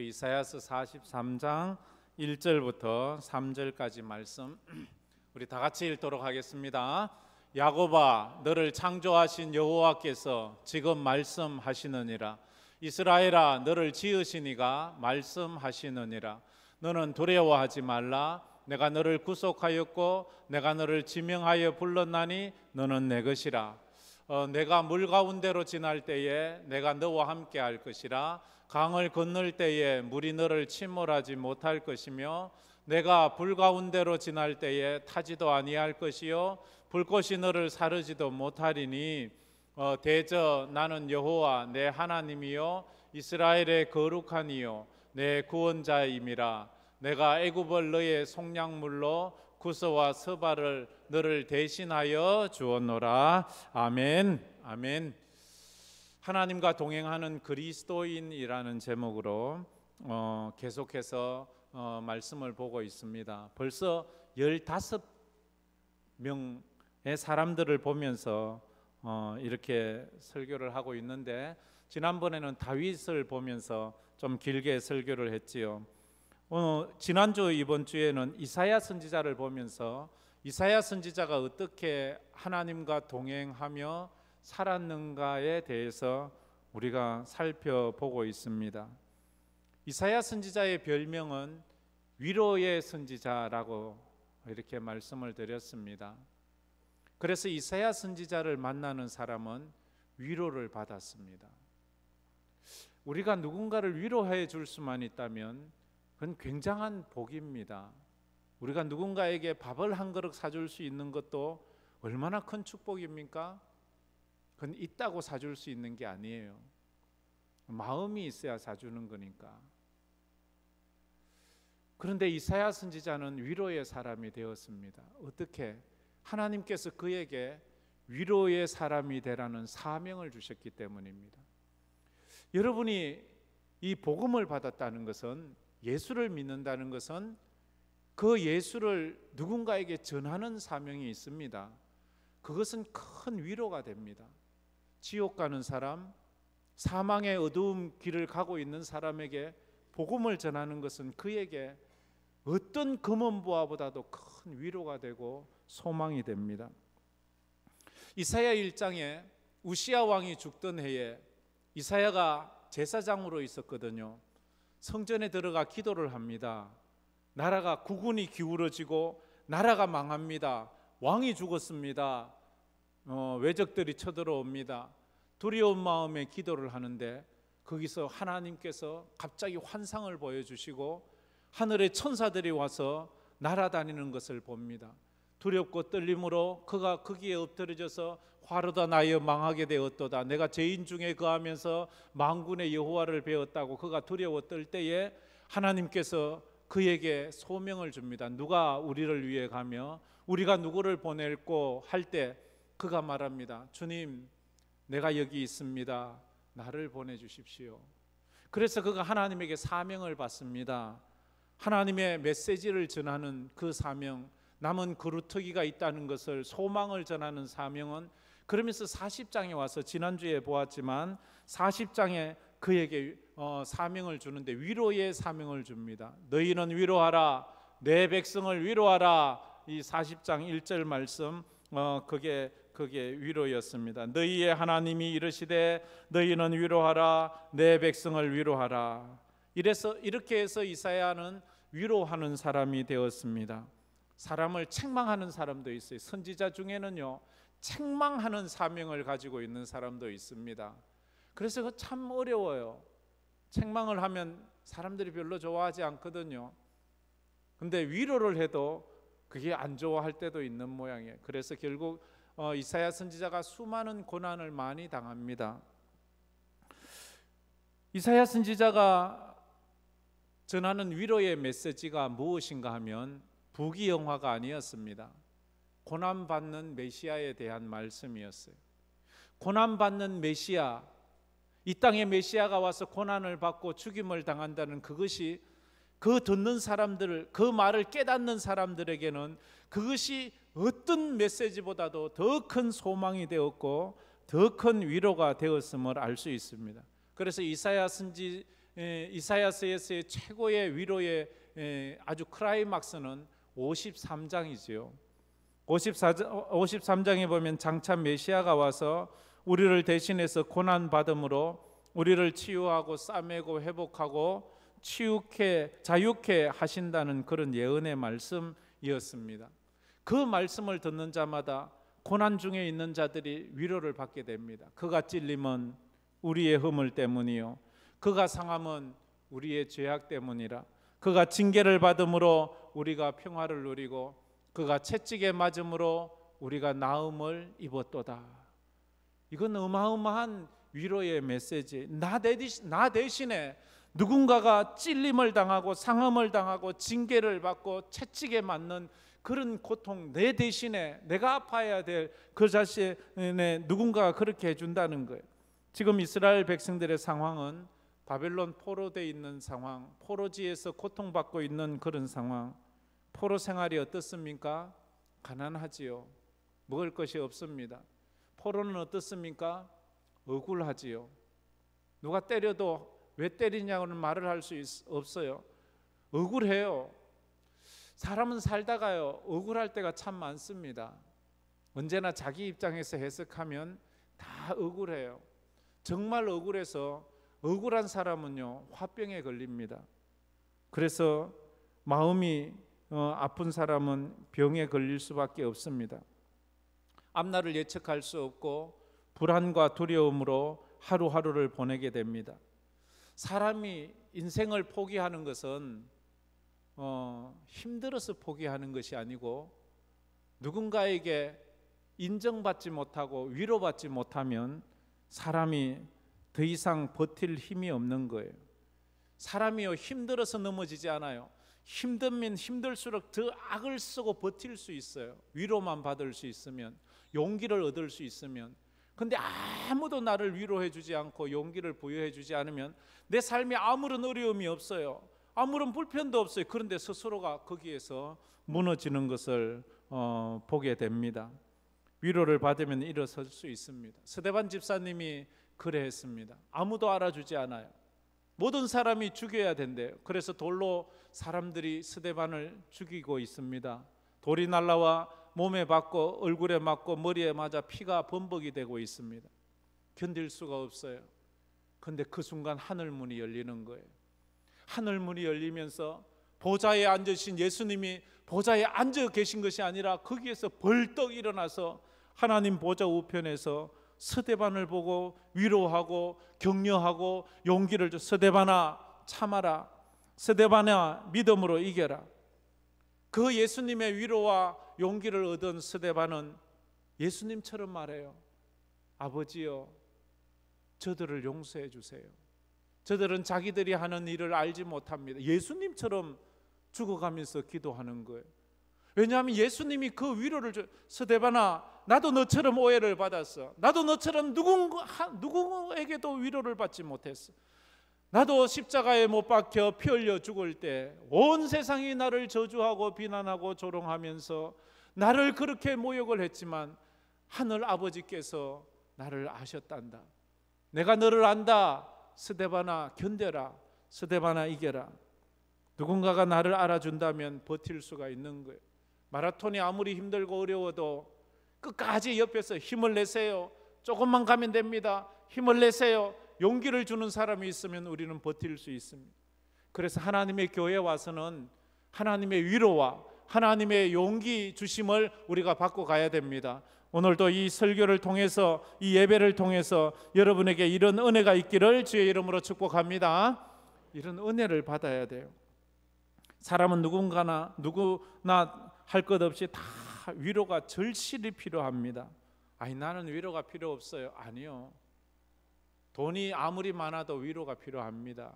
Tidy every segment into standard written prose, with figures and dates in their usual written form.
우리 이사야서 43장 1절부터 3절까지 말씀 우리 다 같이 읽도록 하겠습니다. 야곱아, 너를 창조하신 여호와께서 지금 말씀하시느니라. 이스라엘아, 너를 지으신 이가 말씀하시느니라. 너는 두려워하지 말라. 내가 너를 구속하였고 내가 너를 지명하여 불렀나니 너는 내 것이라. 내가 물 가운데로 지날 때에 내가 너와 함께 할 것이라. 강을 건널 때에 물이 너를 침몰하지 못할 것이며 내가 불 가운데로 지날 때에 타지도 아니할 것이요 불꽃이 너를 사르지도 못하리니 대저 나는 여호와 내 하나님이요 이스라엘의 거룩한 이요 내 구원자임이라. 내가 애굽을 너의 속량물로 구서와 서발을 너를 대신하여 주었노라. 아멘. 아멘. 하나님과 동행하는 그리스도인이라는 제목으로 계속해서 말씀을 보고 있습니다. 벌써 15명의 사람들을 보면서 이렇게 설교를 하고 있는데, 지난번에는 다윗을 보면서 좀 길게 설교를 했지요. 지난주 이번 주에는 이사야 선지자를 보면서 이사야 선지자가 어떻게 하나님과 동행하며 살았는가에 대해서 우리가 살펴보고 있습니다. 이사야 선지자의 별명은 위로의 선지자라고 이렇게 말씀을 드렸습니다. 그래서 이사야 선지자를 만나는 사람은 위로를 받았습니다. 우리가 누군가를 위로해 줄 수만 있다면 그건 굉장한 복입니다. 우리가 누군가에게 밥을 한 그릇 사줄 수 있는 것도 얼마나 큰 축복입니까? 그건 있다고 사줄 수 있는 게 아니에요. 마음이 있어야 사주는 거니까. 그런데 이사야 선지자는 위로의 사람이 되었습니다. 어떻게? 하나님께서 그에게 위로의 사람이 되라는 사명을 주셨기 때문입니다. 여러분이 이 복음을 받았다는 것은, 예수를 믿는다는 것은 그 예수를 누군가에게 전하는 사명이 있습니다. 그것은 큰 위로가 됩니다. 지옥 가는 사람, 사망의 어두운 길을 가고 있는 사람에게 복음을 전하는 것은 그에게 어떤 금은보화보다도 큰 위로가 되고 소망이 됩니다. 이사야 1장에 우시야 왕이 죽던 해에 이사야가 제사장으로 있었거든요. 성전에 들어가 기도를 합니다. 나라가 국운이 기울어지고 나라가 망합니다. 왕이 죽었습니다. 외적들이 쳐들어옵니다. 두려운 마음에 기도를 하는데 거기서 하나님께서 갑자기 환상을 보여주시고 하늘의 천사들이 와서 날아다니는 것을 봅니다. 두렵고 떨림으로 그가 거기에 엎드려져서 화르다 나여 망하게 되었도다. 내가 죄인 중에 거하면서 만군의 여호와를 배웠다고 그가 두려워 떨 때에 하나님께서 그에게 소명을 줍니다. 누가 우리를 위해 가며 우리가 누구를 보낼고 할 때 그가 말합니다. 주님, 내가 여기 있습니다. 나를 보내주십시오. 그래서 그가 하나님에게 사명을 받습니다. 하나님의 메시지를 전하는 그 사명, 남은 그루터기가 있다는 것을, 소망을 전하는 사명은, 그러면서 40장에 와서 지난주에 보았지만 40장에 그에게 사명을 주는데 위로의 사명을 줍니다. 너희는 위로하라, 내 백성을 위로하라. 이 40장 1절 말씀, 그게 위로였습니다. 너희의 하나님이 이르시되 너희는 위로하라, 내 백성을 위로하라. 이렇게 해서 이사야는 위로하는 사람이 되었습니다. 사람을 책망하는 사람도 있어요. 선지자 중에는요, 책망하는 사명을 가지고 있는 사람도 있습니다. 그래서 그 참 어려워요. 책망을 하면 사람들이 별로 좋아하지 않거든요. 근데 위로를 해도 그게 안 좋아할 때도 있는 모양이에요. 그래서 결국 이사야 선지자가 수많은 고난을 많이 당합니다. 이사야 선지자가 전하는 위로의 메시지가 무엇인가 하면 부귀영화가 아니었습니다. 고난받는 메시아에 대한 말씀이었어요. 고난받는 메시아, 이 땅에 메시아가 와서 고난을 받고 죽임을 당한다는 그것이 그 듣는 사람들, 그 말을 깨닫는 사람들에게는 그것이 어떤 메시지보다도 더 큰 소망이 되었고 더 큰 위로가 되었음을 알 수 있습니다. 그래서 이사야 선지 이사야서에서의 최고의 위로의 아주 클라이막스는 53장이지요. 53장에 보면 장차 메시아가 와서 우리를 대신해서 고난받음으로 우리를 치유하고 싸매고 회복하고 자유케 하신다는 그런 예언의 말씀이었습니다. 그 말씀을 듣는 자마다 고난 중에 있는 자들이 위로를 받게 됩니다. 그가 찔림은 우리의 허물 때문이요 그가 상함은 우리의 죄악 때문이라. 그가 징계를 받음으로 우리가 평화를 누리고 그가 채찍에 맞음으로 우리가 나음을 입었도다. 이건 어마어마한 위로의 메시지. 나 대신에 누군가가 찔림을 당하고 상함을 당하고 징계를 받고 채찍에 맞는 그런 고통, 내 대신에 내가 아파야 될 그 자신의 누군가가 그렇게 해준다는 거예요. 지금 이스라엘 백성들의 상황은 바벨론 포로되어 있는 상황, 포로지에서 고통받고 있는 그런 상황. 포로 생활이 어떻습니까? 가난하지요. 먹을 것이 없습니다. 포로는 어떻습니까? 억울하지요. 누가 때려도 왜 때리냐고는 말을 할 수 없어요. 억울해요. 사람은 살다가요 억울할 때가 참 많습니다. 언제나 자기 입장에서 해석하면 다 억울해요. 정말 억울해서 억울한 사람은요 화병에 걸립니다. 그래서 마음이 아픈 사람은 병에 걸릴 수밖에 없습니다. 앞날을 예측할 수 없고 불안과 두려움으로 하루하루를 보내게 됩니다. 사람이 인생을 포기하는 것은 힘들어서 포기하는 것이 아니고 누군가에게 인정받지 못하고 위로받지 못하면 사람이 더 이상 버틸 힘이 없는 거예요. 사람이요 힘들어서 넘어지지 않아요. 힘들면 힘들수록 더 악을 쓰고 버틸 수 있어요. 위로만 받을 수 있으면, 용기를 얻을 수 있으면. 근데 아무도 나를 위로해 주지 않고 용기를 부여해 주지 않으면 내 삶에 아무런 어려움이 없어요. 아무런 불편도 없어요. 그런데 스스로가 거기에서 무너지는 것을 보게 됩니다. 위로를 받으면 일어설 수 있습니다. 스데반 집사님이 그래 했습니다. 아무도 알아주지 않아요. 모든 사람이 죽여야 된대요. 그래서 돌로 사람들이 스데반을 죽이고 있습니다. 돌이 날라와 몸에 맞고 얼굴에 맞고 머리에 맞아 피가 범벅이 되고 있습니다. 견딜 수가 없어요. 그런데 그 순간 하늘문이 열리는 거예요. 하늘문이 열리면서 보좌에 앉으신 예수님이 보좌에 앉아 계신 것이 아니라 거기에서 벌떡 일어나서 하나님 보좌 우편에서 스데반을 보고 위로하고 격려하고 용기를 줘. 스데반아 참아라. 스데반아 믿음으로 이겨라. 그 예수님의 위로와 용기를 얻은 스데반은 예수님처럼 말해요. 아버지요, 저들을 용서해 주세요. 저들은 자기들이 하는 일을 알지 못합니다. 예수님처럼 죽어가면서 기도하는 거예요. 왜냐하면 예수님이 그 위로를 스데반아 나도 너처럼 오해를 받았어. 나도 너처럼 누구에게도 위로를 받지 못했어. 나도 십자가에 못 박혀 피 흘려 죽을 때 온 세상이 나를 저주하고 비난하고 조롱하면서 나를 그렇게 모욕을 했지만 하늘 아버지께서 나를 아셨단다. 내가 너를 안다. 스데반아 견뎌라. 스데반아 이겨라. 누군가가 나를 알아준다면 버틸 수가 있는 거예요. 마라톤이 아무리 힘들고 어려워도 끝까지 옆에서 힘을 내세요. 조금만 가면 됩니다. 힘을 내세요. 용기를 주는 사람이 있으면 우리는 버틸 수 있습니다. 그래서 하나님의 교회에 와서는 하나님의 위로와 하나님의 용기 주심을 우리가 받고 가야 됩니다. 오늘도 이 설교를 통해서 이 예배를 통해서 여러분에게 이런 은혜가 있기를 주의 이름으로 축복합니다. 이런 은혜를 받아야 돼요. 사람은 누구나 할 것 없이 다 위로가 절실히 필요합니다. 아니 나는 위로가 필요 없어요. 아니요. 돈이 아무리 많아도 위로가 필요합니다.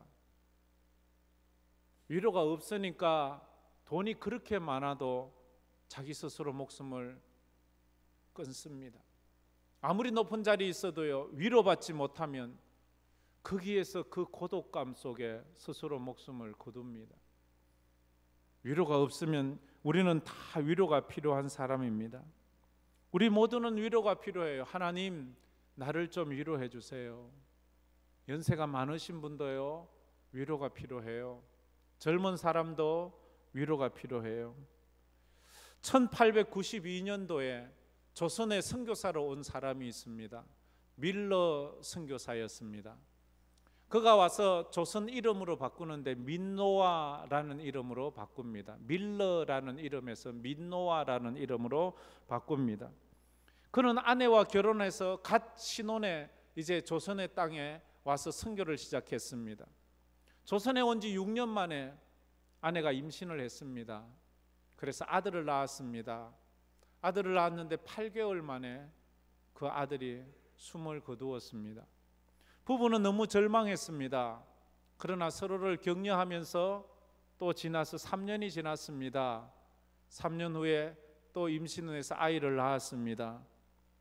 위로가 없으니까 돈이 그렇게 많아도 자기 스스로 목숨을 끊습니다. 아무리 높은 자리에 있어도요 위로받지 못하면 거기에서 그 고독감 속에 스스로 목숨을 거둡니다. 위로가 없으면 우리는 다 위로가 필요한 사람입니다. 우리 모두는 위로가 필요해요. 하나님 나를 좀 위로해 주세요. 연세가 많으신 분도요 위로가 필요해요. 젊은 사람도 위로가 필요해요. 1892년도에 조선에 선교사로 온 사람이 있습니다. 밀러 선교사였습니다. 그가 와서 조선 이름으로 바꾸는데 민노아라는 이름으로 바꿉니다. 밀러라는 이름에서 민노아라는 이름으로 바꿉니다. 그는 아내와 결혼해서 갓 신혼에 이제 조선의 땅에 와서 선교를 시작했습니다. 조선에 온 지 6년 만에 아내가 임신을 했습니다. 그래서 아들을 낳았습니다. 아들을 낳았는데 8개월 만에 그 아들이 숨을 거두었습니다. 부부는 너무 절망했습니다. 그러나 서로를 격려하면서 또 지나서 3년이 지났습니다. 3년 후에 또 임신을 해서 아이를 낳았습니다.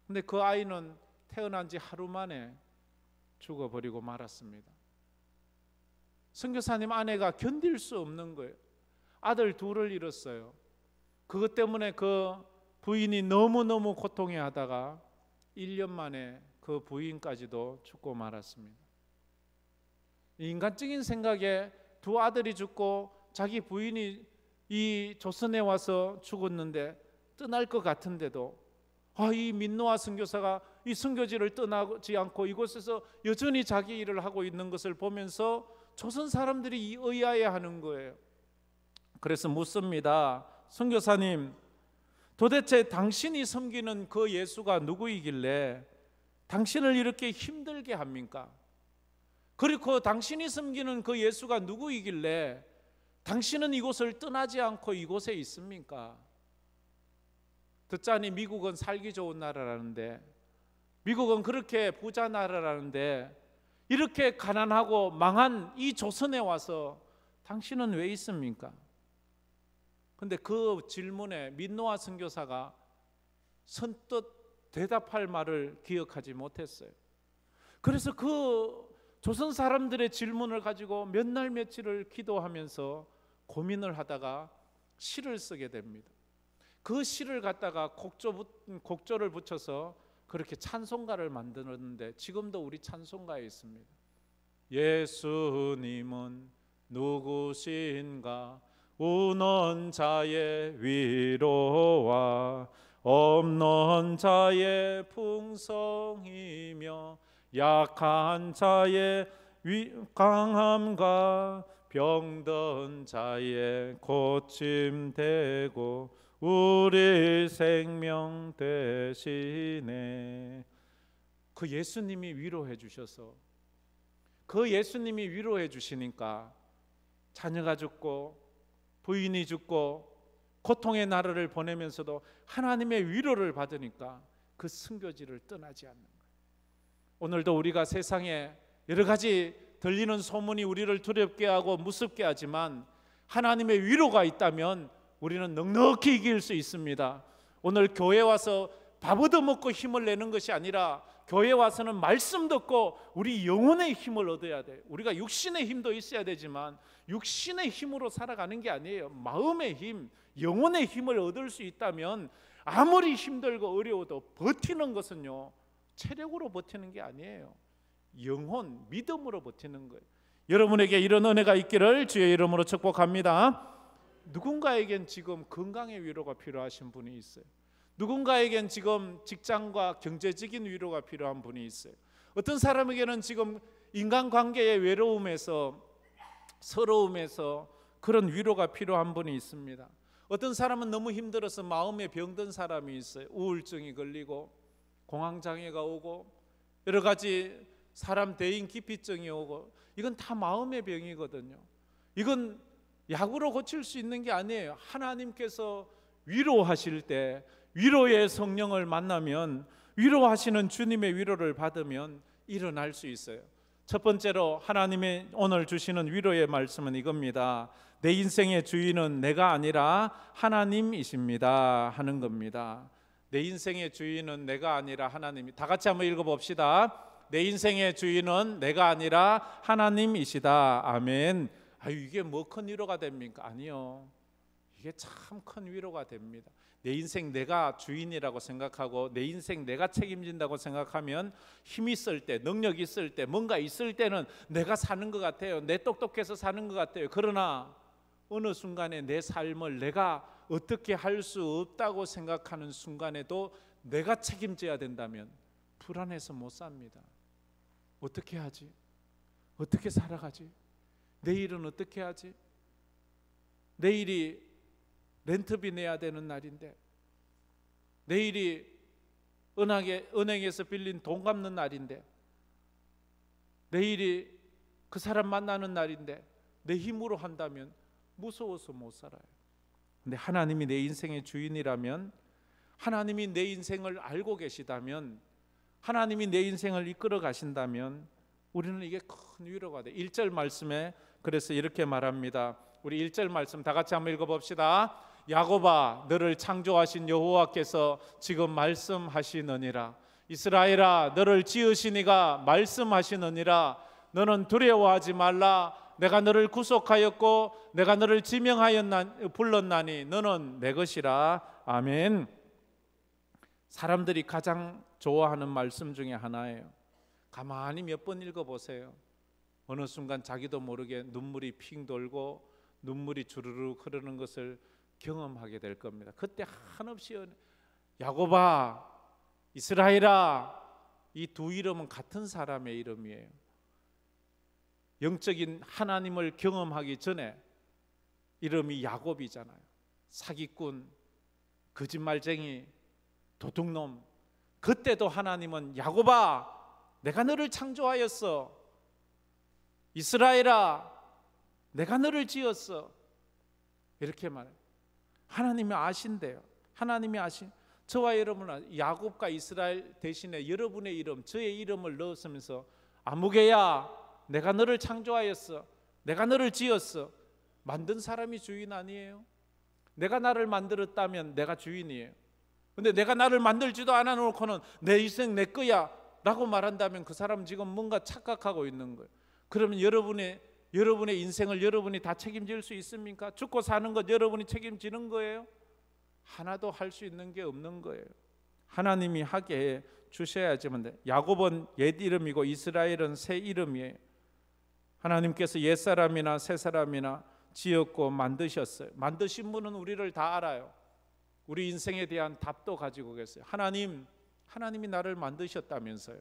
근데 그 아이는 태어난 지 하루 만에 죽어버리고 말았습니다. 선교사님 아내가 견딜 수 없는 거예요. 아들 둘을 잃었어요. 그것 때문에 그 부인이 너무너무 고통해 하다가 1년 만에 그 부인까지도 죽고 말았습니다. 인간적인 생각에 두 아들이 죽고 자기 부인이 이 조선에 와서 죽었는데 떠날 것 같은데도 이 민노아 선교사가 이 선교지를 떠나지 않고 이곳에서 여전히 자기 일을 하고 있는 것을 보면서 조선 사람들이 의아해하는 거예요. 그래서 묻습니다. 선교사님, 도대체 당신이 섬기는 그 예수가 누구이길래 당신을 이렇게 힘들게 합니까? 그리고 당신이 섬기는 그 예수가 누구이길래 당신은 이곳을 떠나지 않고 이곳에 있습니까? 듣자니 미국은 살기 좋은 나라라는데, 미국은 그렇게 부자 나라라는데 이렇게 가난하고 망한 이 조선에 와서 당신은 왜 있습니까? 근데 그 질문에 민노아 선교사가 선뜻 대답할 말을 기억하지 못했어요. 그래서 그 조선 사람들의 질문을 가지고 몇 날 며칠을 기도하면서 고민을 하다가 시를 쓰게 됩니다. 그 시를 갖다가 곡조를 붙여서 그렇게 찬송가를 만드는데 지금도 우리 찬송가에 있습니다. 예수님은 누구신가? 우는 자의 위로와 없는 자의 풍성이며 약한 자의 강함과 병든 자의 고침 되고 우리 생명 되시네. 그 예수님이 위로해 주셔서, 그 예수님이 위로해 주시니까 자녀가 죽고 부인이 죽고 고통의 나라를 보내면서도 하나님의 위로를 받으니까 그 선교지를 떠나지 않는 거예요. 오늘도 우리가 세상에 여러 가지 들리는 소문이 우리를 두렵게 하고 무섭게 하지만 하나님의 위로가 있다면 우리는 넉넉히 이길 수 있습니다. 오늘 교회 와서 밥 얻어먹고 힘을 내는 것이 아니라 교회 와서는 말씀 듣고 우리 영혼의 힘을 얻어야 돼요. 우리가 육신의 힘도 있어야 되지만 육신의 힘으로 살아가는 게 아니에요. 마음의 힘, 영혼의 힘을 얻을 수 있다면 아무리 힘들고 어려워도 버티는 것은요, 체력으로 버티는 게 아니에요. 영혼, 믿음으로 버티는 거예요. 여러분에게 이런 은혜가 있기를 주의 이름으로 축복합니다. 누군가에겐 지금 건강의 위로가 필요하신 분이 있어요. 누군가에겐 지금 직장과 경제적인 위로가 필요한 분이 있어요. 어떤 사람에게는 지금 인간관계의 외로움에서, 서러움에서 그런 위로가 필요한 분이 있습니다. 어떤 사람은 너무 힘들어서 마음에 병든 사람이 있어요. 우울증이 걸리고 공황장애가 오고 여러 가지 사람 대인 기피증이 오고, 이건 다 마음의 병이거든요. 이건 약으로 고칠 수 있는 게 아니에요. 하나님께서 위로하실 때 위로의 성령을 만나면, 위로하시는 주님의 위로를 받으면 일어날 수 있어요. 첫 번째로 하나님의 오늘 주시는 위로의 말씀은 이겁니다. 내 인생의 주인은 내가 아니라 하나님이십니다 하는 겁니다. 내 인생의 주인은 내가 아니라 하나님. 다 같이 한번 읽어봅시다. 내 인생의 주인은 내가 아니라 하나님이시다. 아멘. 이게 뭐 큰 위로가 됩니까? 아니요. 이게 참 큰 위로가 됩니다. 내 인생 내가 주인이라고 생각하고 내 인생 내가 책임진다고 생각하면 힘 있을 때, 능력 있을 때, 뭔가 있을 때는 내가 사는 것 같아요. 내 똑똑해서 사는 것 같아요. 그러나 어느 순간에 내 삶을 내가 어떻게 할 수 없다고 생각하는 순간에도 내가 책임져야 된다면 불안해서 못 삽니다. 어떻게 하지? 어떻게 살아가지? 내일은 어떻게 하지? 내일이 렌트비 내야 되는 날인데, 내일이 은행에서 빌린 돈 갚는 날인데, 내일이 그 사람 만나는 날인데 내 힘으로 한다면 무서워서 못 살아요. 근데 하나님이 내 인생의 주인이라면, 하나님이 내 인생을 알고 계시다면, 하나님이 내 인생을 이끌어 가신다면 우리는 이게 큰 위로가 돼. 1절 말씀에 그래서 이렇게 말합니다. 우리 1절 말씀 다 같이 한번 읽어봅시다. 야곱아, 너를 창조하신 여호와께서 지금 말씀하시느니라. 이스라엘아, 너를 지으신 이가 말씀하시느니라. 너는 두려워하지 말라. 내가 너를 구속하였고 내가 너를 불렀나니 너는 내 것이라. 아멘. 사람들이 가장 좋아하는 말씀 중에 하나예요. 가만히 몇 번 읽어보세요. 어느 순간 자기도 모르게 눈물이 핑 돌고 눈물이 주르륵 흐르는 것을 경험하게 될 겁니다. 그때 한없이 야곱아, 이스라엘아, 이 두 이름은 같은 사람의 이름이에요. 영적인 하나님을 경험하기 전에 이름이 야곱이잖아요. 사기꾼, 거짓말쟁이, 도둑놈. 그때도 하나님은 야곱아, 내가 너를 창조하였어. 이스라엘아, 내가 너를 지었어. 이렇게 말해요. 하나님이 아신대요. 하나님이 저와 여러분은 야곱과 이스라엘 대신에 여러분의 이름, 저의 이름을 넣었으면서 아무개야, 내가 너를 창조하였어. 내가 너를 지었어. 만든 사람이 주인 아니에요? 내가 나를 만들었다면 내가 주인이에요. 근데 내가 나를 만들지도 않아 놓고는 내 인생 내 거야 라고 말한다면 그 사람은 지금 뭔가 착각하고 있는 거예요. 그러면 여러분의 인생을 여러분이 다 책임질 수 있습니까? 죽고 사는 것 여러분이 책임지는 거예요? 하나도 할 수 있는 게 없는 거예요. 하나님이 하게 해 주셔야지만 돼. 야곱은 옛 이름이고 이스라엘은 새 이름이에요. 하나님께서 옛 사람이나 새 사람이나 지었고 만드셨어요. 만드신 분은 우리를 다 알아요. 우리 인생에 대한 답도 가지고 계세요. 하나님이 나를 만드셨다면서요.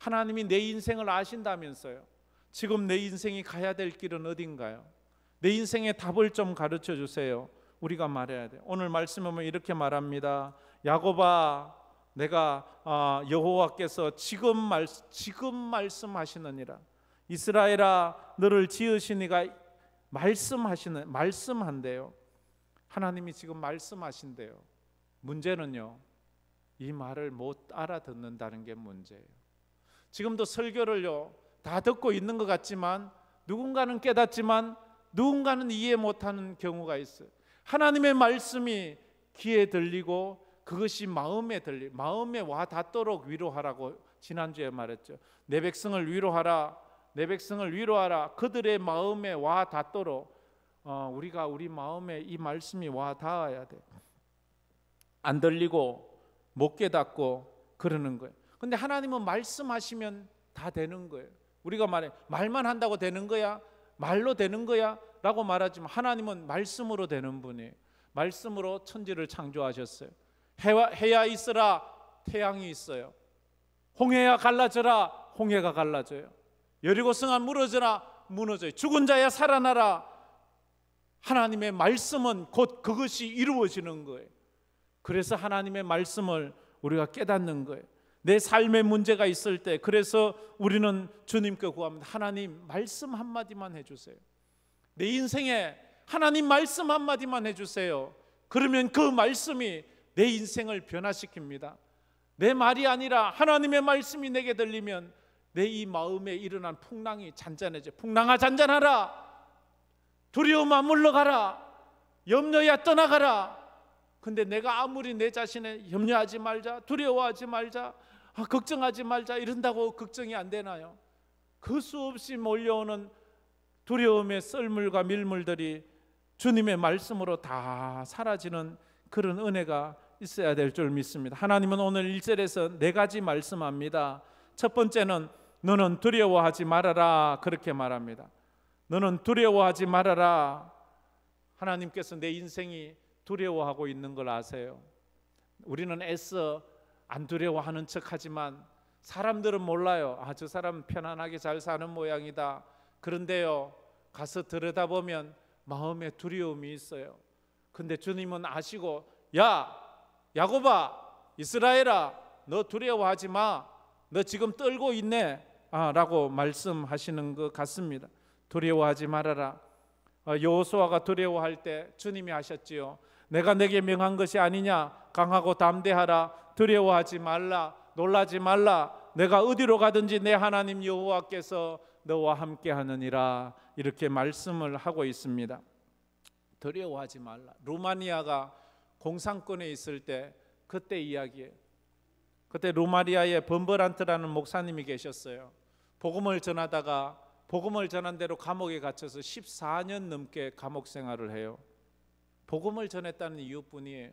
하나님이 내 인생을 아신다면서요. 지금 내 인생이 가야 될 길은 어딘가요? 내 인생의 답을 좀 가르쳐 주세요. 우리가 말해야 돼요. 오늘 말씀에 보면 이렇게 말합니다. 야곱아, 내가 여호와께서 지금 말씀하시느니라. 이스라엘아, 너를 지으신 이가 말씀한대요. 하나님이 지금 말씀하신대요. 문제는요, 이 말을 못 알아듣는다는 게 문제예요. 지금도 설교를요 다 듣고 있는 것 같지만 누군가는 깨닫지만 누군가는 이해 못하는 경우가 있어요. 하나님의 말씀이 귀에 들리고 그것이 마음에 와 닿도록 위로하라고 지난주에 말했죠. 내 백성을 위로하라. 내 백성을 위로하라. 그들의 마음에 와 닿도록 우리가 우리 마음에 이 말씀이 와 닿아야 돼. 안 들리고 못 깨닫고 그러는 거예요. 근데 하나님은 말씀하시면 다 되는 거예요. 우리가 말만 한다고 되는 거야? 말로 되는 거야? 라고 말하지만 하나님은 말씀으로 되는 분이에요. 말씀으로 천지를 창조하셨어요. 해야 있으라, 태양이 있어요. 홍해야 갈라져라, 홍해가 갈라져요. 여리고 성아 무너져라, 무너져요. 죽은 자야 살아나라. 하나님의 말씀은 곧 그것이 이루어지는 거예요. 그래서 하나님의 말씀을 우리가 깨닫는 거예요. 내 삶에 문제가 있을 때 그래서 우리는 주님께 구합니다. 하나님 말씀 한마디만 해주세요. 내 인생에 하나님 말씀 한마디만 해주세요. 그러면 그 말씀이 내 인생을 변화시킵니다. 내 말이 아니라 하나님의 말씀이 내게 들리면 내 이 마음에 일어난 풍랑이 잔잔해져. 풍랑아 잔잔하라. 두려움아 물러가라. 염려야 떠나가라. 근데 내가 아무리 내 자신에 염려하지 말자, 두려워하지 말자, 걱정하지 말자 이런다고 걱정이 안 되나요? 그 수없이 몰려오는 두려움의 썰물과 밀물들이 주님의 말씀으로 다 사라지는 그런 은혜가 있어야 될 줄 믿습니다. 하나님은 오늘 1절에서 4가지 말씀합니다. 첫 번째는 너는 두려워하지 말아라, 그렇게 말합니다. 너는 두려워하지 말아라. 하나님께서 내 인생이 두려워하고 있는 걸 아세요. 우리는 애써 안 두려워하는 척하지만 사람들은 몰라요. 아, 저 사람 편안하게 잘 사는 모양이다. 그런데요, 가서 들여다보면 마음에 두려움이 있어요. 근데 주님은 아시고, 야, 야곱아, 이스라엘아, 너 두려워하지 마. 너 지금 떨고 있네, 라고 말씀하시는 것 같습니다. 두려워하지 말아라. 여호수아가 두려워할 때 주님이 하셨지요. 내가 내게 명한 것이 아니냐. 강하고 담대하라. 두려워하지 말라. 놀라지 말라. 내가 어디로 가든지 내 하나님 여호와께서 너와 함께 하느니라. 이렇게 말씀을 하고 있습니다. 두려워하지 말라. 루마니아가 공산권에 있을 때 그때 이야기예요. 그때 루마니아에 범버란트라는 목사님이 계셨어요. 복음을 전하다가 복음을 전한 대로 감옥에 갇혀서 14년 넘게 감옥 생활을 해요. 복음을 전했다는 이유뿐이에요.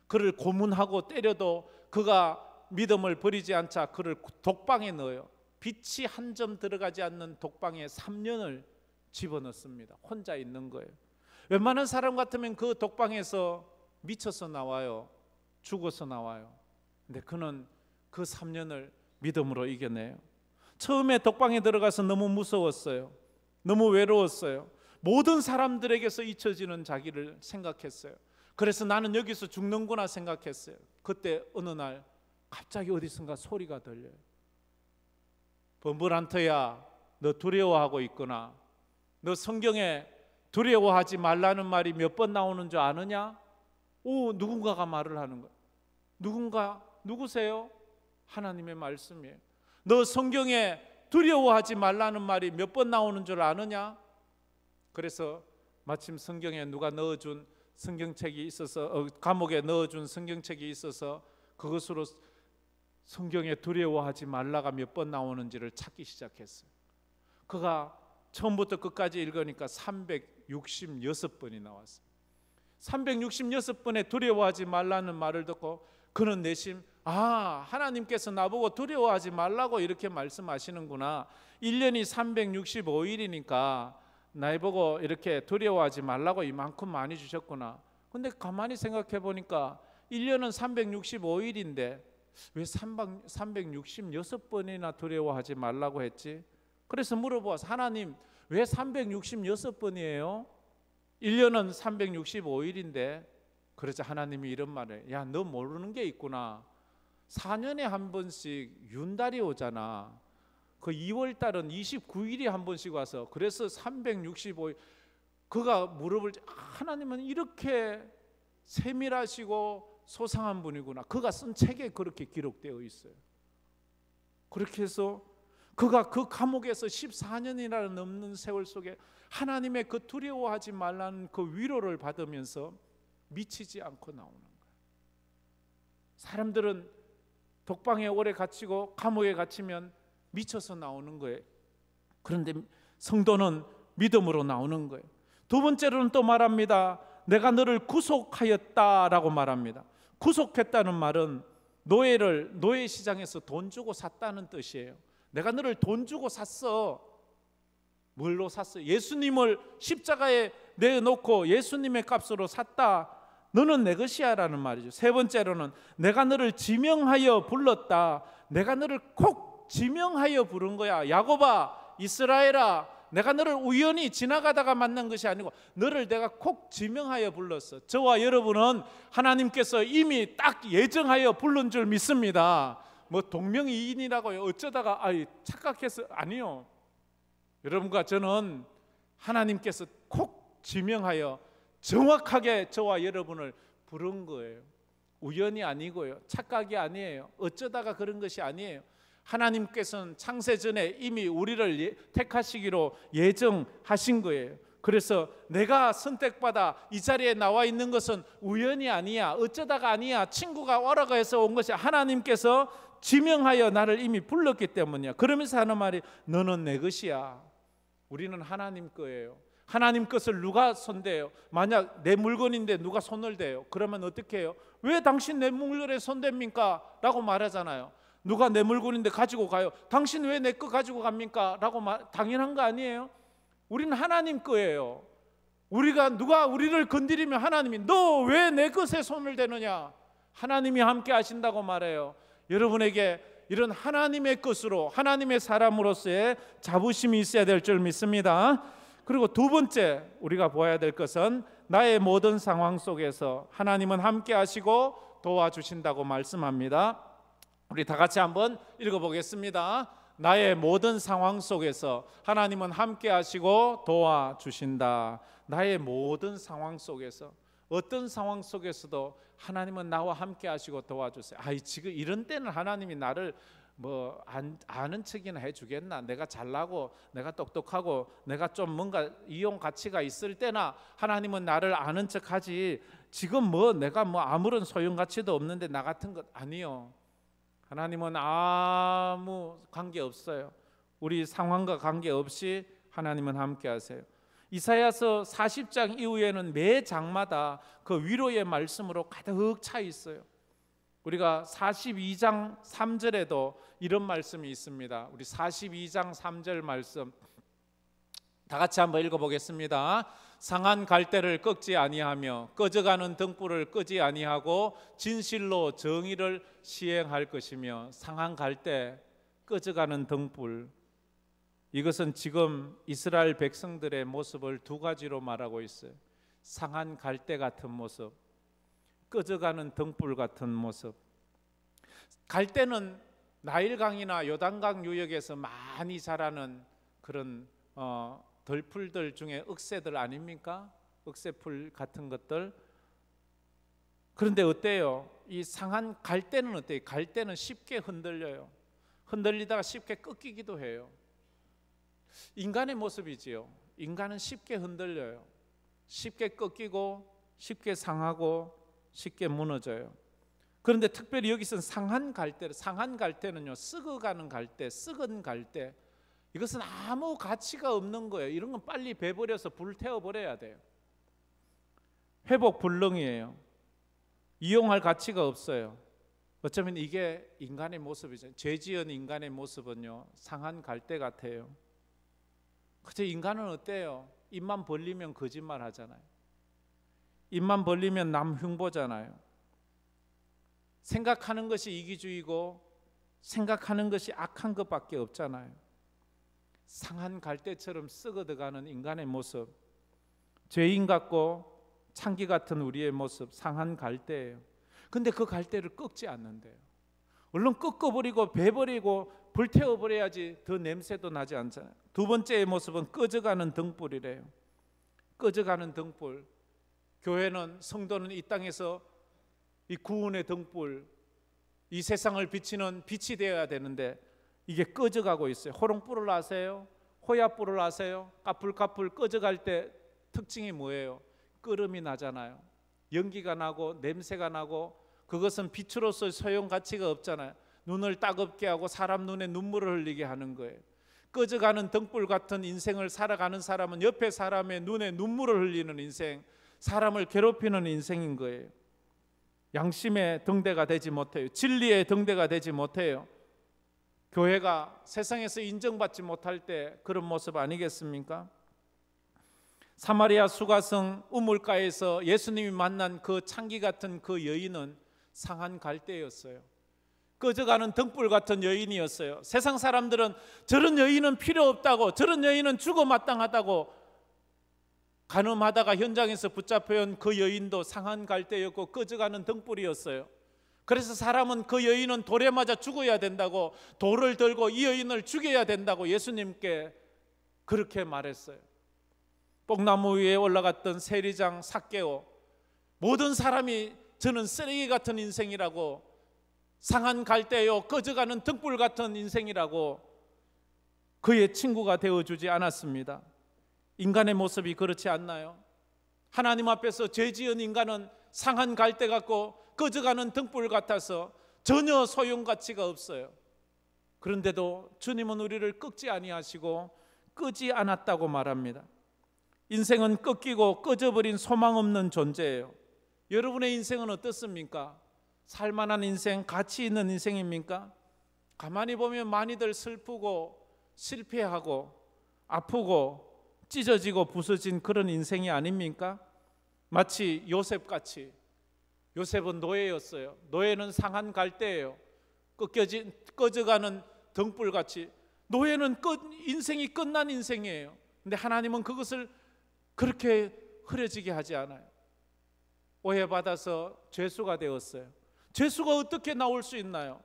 그를 고문하고 때려도 그가 믿음을 버리지 않자 그를 독방에 넣어요. 빛이 한 점 들어가지 않는 독방에 3년을 집어넣습니다. 혼자 있는 거예요. 웬만한 사람 같으면 그 독방에서 미쳐서 나와요. 죽어서 나와요. 근데 그는 그 3년을 믿음으로 이겨내요. 처음에 독방에 들어가서 너무 무서웠어요. 너무 외로웠어요. 모든 사람들에게서 잊혀지는 자기를 생각했어요. 그래서 나는 여기서 죽는구나 생각했어요. 그때 어느 날 갑자기 어디선가 소리가 들려요. 범브란트야, 너 두려워하고 있구나. 너 성경에 두려워하지 말라는 말이 몇 번 나오는 줄 아느냐? 오, 누군가가 말을 하는 거예요. 누구세요? 하나님의 말씀이에요. 너 성경에 두려워하지 말라는 말이 몇 번 나오는 줄 아느냐? 그래서 마침 성경에 누가 넣어준 성경책이 있어서 감옥에 넣어준 성경책이 있어서 그것으로 성경에 두려워하지 말라가 몇 번 나오는지를 찾기 시작했어요. 그가 처음부터 끝까지 읽으니까 366번이 나왔어요. 366번에 두려워하지 말라는 말을 듣고 그는 내심 하나님께서 나보고 두려워하지 말라고 이렇게 말씀하시는구나. 1년이 365일이니까 나보고 이렇게 두려워하지 말라고 이만큼 많이 주셨구나. 근데 가만히 생각해 보니까 1년은 365일인데 왜 366번이나 두려워하지 말라고 했지? 그래서 물어보았어. 하나님, 왜 366번이에요? 1년은 365일인데. 그래서 하나님이 이런 말을 해요. 야, 너 모르는 게 있구나. 4년에 한 번씩 윤달이 오잖아. 그 2월 달은 29일이 한 번씩 와서 그래서 365일. 그가 물어볼 때 하나님은 이렇게 세밀하시고 소상한 분이구나. 그가 쓴 책에 그렇게 기록되어 있어요. 그렇게 해서 그가 그 감옥에서 14년이나 넘는 세월 속에 하나님의 그 두려워하지 말라는 그 위로를 받으면서 미치지 않고 나오는 거예요. 사람들은 독방에 오래 갇히고 감옥에 갇히면 미쳐서 나오는 거예요. 그런데 성도는 믿음으로 나오는 거예요. 두 번째로는 또 말합니다. 내가 너를 구속하였다라고 말합니다. 구속했다는 말은 노예 시장에서 돈 주고 샀다는 뜻이에요. 내가 너를 돈 주고 샀어. 뭘로 샀어? 예수님을 십자가에 내놓고 예수님의 값으로 샀다. 너는 내 것이야 라는 말이죠. 세 번째로는 내가 너를 지명하여 불렀다. 내가 너를 콕 지명하여 부른 거야. 야곱아, 이스라엘아, 내가 너를 우연히 지나가다가 만난 것이 아니고 너를 내가 콕 지명하여 불렀어. 저와 여러분은 하나님께서 이미 딱 예정하여 부른 줄 믿습니다. 뭐 동명이인이라고요. 어쩌다가 착각해서 아니요. 여러분과 저는 하나님께서 콕 지명하여 정확하게 저와 여러분을 부른 거예요. 우연이 아니고요. 착각이 아니에요. 어쩌다가 그런 것이 아니에요. 하나님께서는 창세전에 이미 우리를 택하시기로 예정하신 거예요. 그래서 내가 선택받아 이 자리에 나와 있는 것은 우연이 아니야. 어쩌다가 아니야. 친구가 오라고 해서 온 것이 하나님께서 지명하여 나를 이미 불렀기 때문이야. 그러면서 하는 말이 너는 내 것이야. 우리는 하나님 거예요. 하나님 것을 누가 손대요? 만약 내 물건인데 누가 손을 대요? 그러면 어떻게 해요? 왜 당신 내 물건에 손댑니까? 라고 말하잖아요. 누가 내 물건인데 가지고 가요? 당신 왜 내 거 가지고 갑니까? 라고 당연한 거 아니에요? 우리는 하나님 거예요. 누가 우리를 건드리면 하나님이 너 왜 내 것에 손을 대느냐? 하나님이 함께 하신다고 말해요. 여러분에게 이런 하나님의 것으로, 하나님의 사람으로서의 자부심이 있어야 될 줄 믿습니다. 그리고 두 번째 우리가 보아야 될 것은 나의 모든 상황 속에서 하나님은 함께 하시고 도와주신다고 말씀합니다. 우리 다 같이 한번 읽어보겠습니다. 나의 모든 상황 속에서 하나님은 함께 하시고 도와주신다. 나의 모든 상황 속에서, 어떤 상황 속에서도 하나님은 나와 함께 하시고 도와주세요. 지금 이런 때는 하나님이 나를 아는 척이나 해주겠나? 내가 잘나고 내가 똑똑하고 내가 좀 뭔가 이용 가치가 있을 때나 하나님은 나를 아는 척하지, 지금 내가 아무런 소용 가치도 없는데 나 같은 것 아니요. 하나님은 아무 관계없어요. 우리 상황과 관계없이 하나님은 함께 하세요. 이사야서 40장 이후에는 매 장마다 그 위로의 말씀으로 가득 차 있어요. 우리가 42장 3절에도 이런 말씀이 있습니다. 우리 42장 3절 말씀 다 같이 한번 읽어보겠습니다. 상한 갈대를 꺾지 아니하며 꺼져가는 등불을 끄지 아니하고 진실로 정의를 시행할 것이며. 상한 갈대, 꺼져가는 등불, 이것은 지금 이스라엘 백성들의 모습을 두 가지로 말하고 있어요. 상한 갈대 같은 모습, 꺼져가는 등불 같은 모습. 갈대는 나일강이나 요단강 유역에서 많이 자라는 그런 덜풀들 중에 억새들 아닙니까? 억새풀 같은 것들. 그런데 어때요? 이 상한 갈대는 어때요? 갈대는 쉽게 흔들려요. 흔들리다가 쉽게 꺾이기도 해요. 인간의 모습이지요. 인간은 쉽게 흔들려요. 쉽게 꺾이고 쉽게 상하고 쉽게 무너져요. 그런데 특별히 여기서는 상한 갈대는요, 썩어가는 갈대, 썩은 갈대, 이것은 아무 가치가 없는 거예요. 이런 건 빨리 베버려서 불태워버려야 돼요. 회복 불능이에요. 이용할 가치가 없어요. 어쩌면 이게 인간의 모습이죠. 죄 지은 인간의 모습은요, 상한 갈대 같아요. 그저 인간은 어때요? 입만 벌리면 거짓말 하잖아요. 입만 벌리면 남 흉보잖아요. 생각하는 것이 이기주의고 생각하는 것이 악한 것밖에 없잖아요. 상한 갈대처럼 썩어들어가는 인간의 모습, 죄인 같고 창기 같은 우리의 모습, 상한 갈대예요. 근데 그 갈대를 꺾지 않는데요. 얼른 꺾어버리고 베버리고 불태워버려야지 더 냄새도 나지 않잖아요. 두 번째의 모습은 꺼져가는 등불이래요. 꺼져가는 등불. 교회는, 성도는 이 땅에서 이 구원의 등불, 이 세상을 비치는 빛이 되어야 되는데 이게 꺼져가고 있어요. 호롱불을 아세요? 호야불을 아세요? 까풀까풀 꺼져갈 때 특징이 뭐예요? 끓음이 나잖아요. 연기가 나고 냄새가 나고, 그것은 빛으로서 소용 가치가 없잖아요. 눈을 따갑게 하고 사람 눈에 눈물을 흘리게 하는 거예요. 꺼져가는 등불 같은 인생을 살아가는 사람은 옆에 사람의 눈에 눈물을 흘리는 인생, 사람을 괴롭히는 인생인 거예요. 양심의 등대가 되지 못해요. 진리의 등대가 되지 못해요. 교회가 세상에서 인정받지 못할 때 그런 모습 아니겠습니까? 사마리아 수가성 우물가에서 예수님이 만난 그 창기 같은 그 여인은 상한 갈대였어요. 꺼져가는 등불 같은 여인이었어요. 세상 사람들은 저런 여인은 필요 없다고, 저런 여인은 죽어 마땅하다고, 간음하다가 현장에서 붙잡혀온 그 여인도 상한 갈대였고 꺼져가는 등불이었어요. 그래서 사람은 그 여인은 돌에 맞아 죽어야 된다고, 돌을 들고 이 여인을 죽여야 된다고 예수님께 그렇게 말했어요. 뽕나무 위에 올라갔던 세리장 삭개오, 모든 사람이 저는 쓰레기 같은 인생이라고, 상한 갈대요, 꺼져가는 등불 같은 인생이라고 그의 친구가 되어주지 않았습니다. 인간의 모습이 그렇지 않나요? 하나님 앞에서 죄 지은 인간은 상한 갈대 같고 꺼져가는 등불 같아서 전혀 소용가치가 없어요. 그런데도 주님은 우리를 꺾지 아니하시고 끄지 않았다고 말합니다. 인생은 꺾이고 꺼져버린 소망 없는 존재예요. 여러분의 인생은 어떻습니까? 살만한 인생, 가치 있는 인생입니까? 가만히 보면 많이들 슬프고 실패하고 아프고 찢어지고 부서진 그런 인생이 아닙니까? 마치 요셉같이. 요셉은 노예였어요. 노예는 상한 갈대예요. 꺼져가는 등불같이. 노예는 인생이 끝난 인생이에요. 근데 하나님은 그것을 그렇게 흐려지게 하지 않아요. 오해받아서 죄수가 되었어요. 죄수가 어떻게 나올 수 있나요?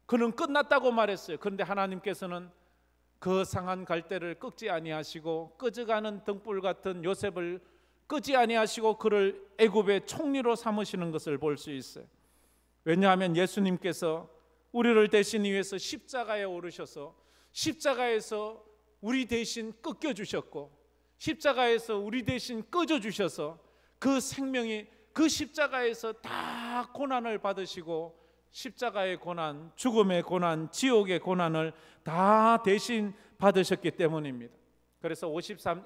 그는 끝났다고 말했어요. 그런데 하나님께서는 그 상한 갈대를 꺾지 아니하시고 꺼져가는 등불 같은 요셉을 끄지 아니하시고 그를 애굽의 총리로 삼으시는 것을 볼 수 있어요. 왜냐하면 예수님께서 우리를 대신 위해서 십자가에 오르셔서 십자가에서 우리 대신 꺾여 주셨고 십자가에서 우리 대신 꺼져 주셔서 그 생명이 그 십자가에서 다 고난을 받으시고 십자가의 고난, 죽음의 고난, 지옥의 고난을 다 대신 받으셨기 때문입니다. 그래서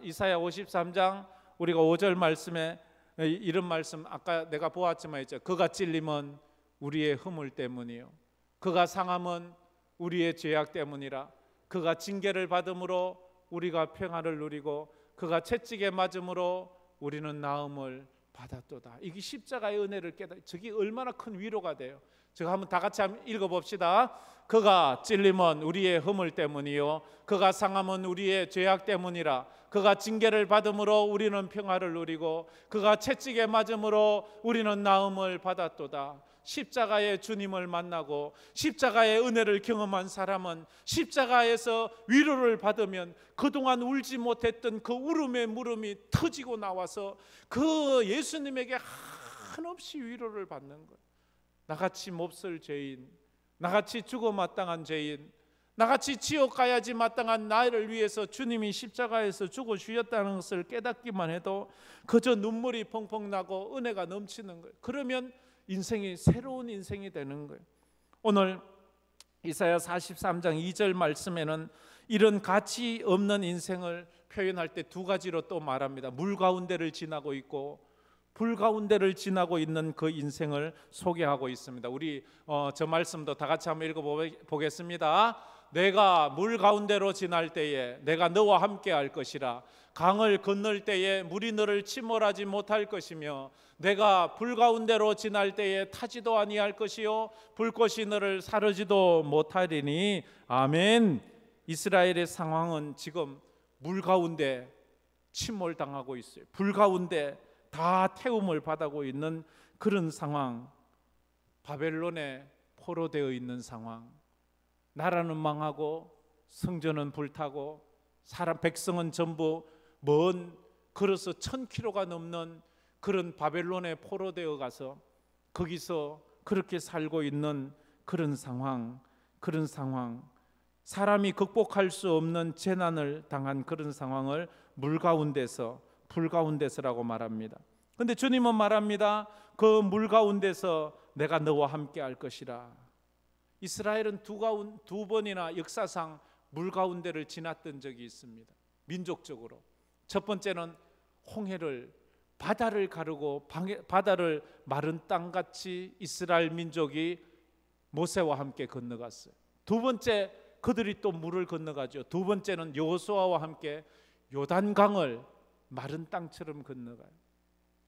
이사야 53장 우리가 5절 말씀에 이런 말씀 아까 내가 보았지만 있죠. 그가 찔림은 우리의 허물 때문이요 그가 상함은 우리의 죄악 때문이라. 그가 징계를 받음으로 우리가 평안을 누리고 그가 채찍에 맞음으로 우리는 나음을 받았도다. 이게 십자가의 은혜를 저게 얼마나 큰 위로가 돼요. 제가 한번 다 같이 한번 읽어봅시다. 그가 찔림은 우리의 허물 때문이요 그가 상함은 우리의 죄악 때문이라. 그가 징계를 받음으로 우리는 평화를 누리고 그가 채찍에 맞음으로 우리는 나음을 받았도다. 십자가의 주님을 만나고 십자가의 은혜를 경험한 사람은 십자가에서 위로를 받으면 그동안 울지 못했던 그 울음의 물음이 터지고 나와서 그 예수님에게 한없이 위로를 받는 거예요. 나같이 몹쓸 죄인, 나같이 죽어 마땅한 죄인, 나같이 지옥 가야지 마땅한 나를 위해서 주님이 십자가에서 죽어 주셨다는 것을 깨닫기만 해도 그저 눈물이 펑펑 나고 은혜가 넘치는 거예요. 그러면 인생이 새로운 인생이 되는 거예요. 오늘 이사야 43장 2절 말씀에는 이런 가치 없는 인생을 표현할 때 두 가지로 또 말합니다. 물 가운데를 지나고 있고 불 가운데를 지나고 있는 그 인생을 소개하고 있습니다. 우리 저 말씀도 다 같이 한번 읽어보겠습니다. 내가 물 가운데로 지날 때에 내가 너와 함께 할 것이라. 강을 건널 때에 물이 너를 침몰하지 못할 것이며 내가 불 가운데로 지날 때에 타지도 아니할 것이요 불꽃이 너를 사르지도 못하리니. 아멘. 이스라엘의 상황은 지금 물 가운데 침몰당하고 있어요. 불 가운데 다 태움을 받고 있는 그런 상황. 바벨론에 포로되어 있는 상황. 나라는 망하고 성전은 불타고 백성은 전부 먼 걸어서 1000km가 넘는 그런 바벨론에 포로되어 가서 거기서 그렇게 살고 있는 그런 상황. 사람이 극복할 수 없는 재난을 당한 그런 상황을 물 가운데서 불 가운데서라고 말합니다. 그런데 주님은 말합니다. 그 물 가운데서 내가 너와 함께 할 것이라. 이스라엘은 두 번이나 역사상 물 가운데를 지났던 적이 있습니다. 민족적으로. 첫 번째는 홍해를 바다를 가르고 바다를 마른 땅같이 이스라엘 민족이 모세와 함께 건너갔어요. 두 번째 그들이 또 물을 건너가죠. 두 번째는 여호수아와 함께 요단강을 마른 땅처럼 건너가요.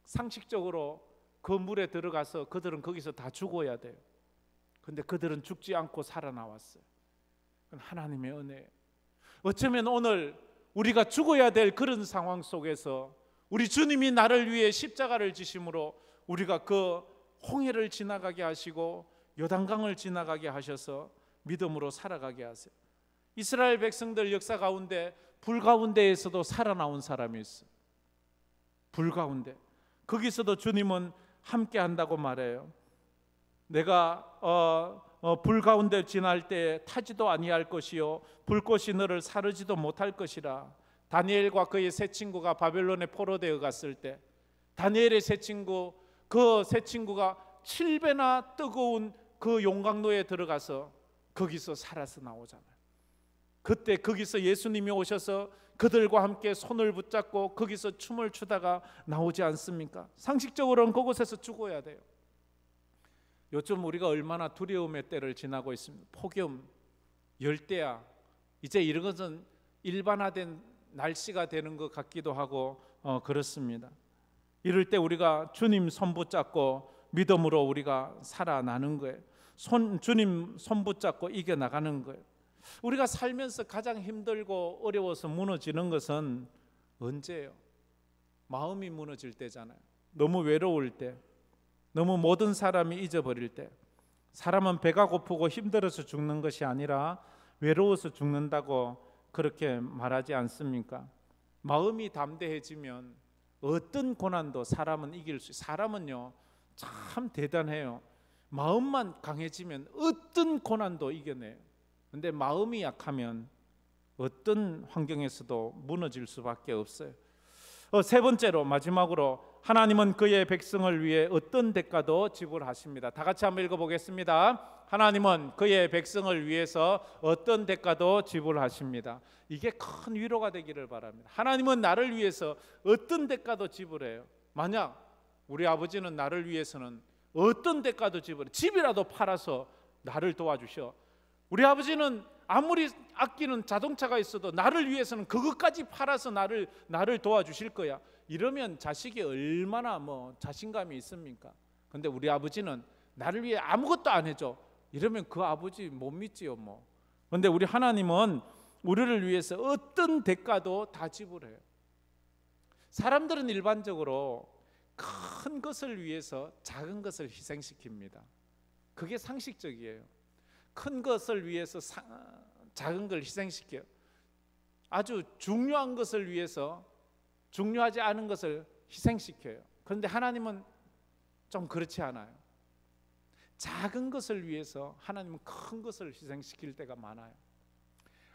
상식적으로 그 물에 들어가서 그들은 거기서 다 죽어야 돼요. 그런데 그들은 죽지 않고 살아나왔어요. 그건 하나님의 은혜예요. 어쩌면 오늘 우리가 죽어야 될 그런 상황 속에서 우리 주님이 나를 위해 십자가를 지심으로 우리가 그 홍해를 지나가게 하시고 요단강을 지나가게 하셔서 믿음으로 살아가게 하세요. 이스라엘 백성들 역사 가운데 불 가운데에서도 살아나온 사람이 있어요. 불 가운데. 거기서도 주님은 함께 한다고 말해요. 내가 불 가운데 지날 때 타지도 아니할 것이요 불꽃이 너를 사르지도 못할 것이라. 다니엘과 그의 세 친구가 바벨론에 포로되어 갔을 때 다니엘의 세 친구, 그 세 친구가 7배나 뜨거운 그 용광로에 들어가서 거기서 살아서 나오잖아요. 그때 거기서 예수님이 오셔서 그들과 함께 손을 붙잡고 거기서 춤을 추다가 나오지 않습니까? 상식적으로는 그곳에서 죽어야 돼요. 요즘 우리가 얼마나 두려움의 때를 지나고 있습니다. 폭염, 열대야, 이제 이런 것은 일반화된 날씨가 되는 것 같기도 하고 그렇습니다. 이럴 때 우리가 주님 손 붙잡고 믿음으로 우리가 살아나는 거예요. 주님 손 붙잡고 이겨나가는 거예요. 우리가 살면서 가장 힘들고 어려워서 무너지는 것은 언제예요? 마음이 무너질 때잖아요. 너무 외로울 때, 너무 모든 사람이 잊어버릴 때. 사람은 배가 고프고 힘들어서 죽는 것이 아니라 외로워서 죽는다고 그렇게 말하지 않습니까? 마음이 담대해지면 어떤 고난도 사람은 이길 수 있어요. 사람은요 참 대단해요. 마음만 강해지면 어떤 고난도 이겨내요. 근데 마음이 약하면 어떤 환경에서도 무너질 수밖에 없어요. 세 번째로, 마지막으로, 하나님은 그의 백성을 위해 어떤 대가도 지불하십니다. 다 같이 한번 읽어보겠습니다. 하나님은 그의 백성을 위해서 어떤 대가도 지불하십니다. 이게 큰 위로가 되기를 바랍니다. 하나님은 나를 위해서 어떤 대가도 지불해요. 만약 우리 아버지는 나를 위해서는 어떤 대가도 지불해, 집이라도 팔아서 나를 도와주셔. 우리 아버지는 아무리 아끼는 자동차가 있어도 나를 위해서는 그것까지 팔아서 나를 도와주실 거야. 이러면 자식이 얼마나 자신감이 있습니까? 근데 우리 아버지는 나를 위해 아무것도 안 해줘. 이러면 그 아버지 못 믿지요 뭐. 근데 우리 하나님은 우리를 위해서 어떤 대가도 다 지불해요. 사람들은 일반적으로 큰 것을 위해서 작은 것을 희생시킵니다. 그게 상식적이에요. 큰 것을 위해서 작은 걸 희생시켜요. 아주 중요한 것을 위해서 중요하지 않은 것을 희생시켜요. 그런데 하나님은 좀 그렇지 않아요. 작은 것을 위해서 하나님은 큰 것을 희생시킬 때가 많아요.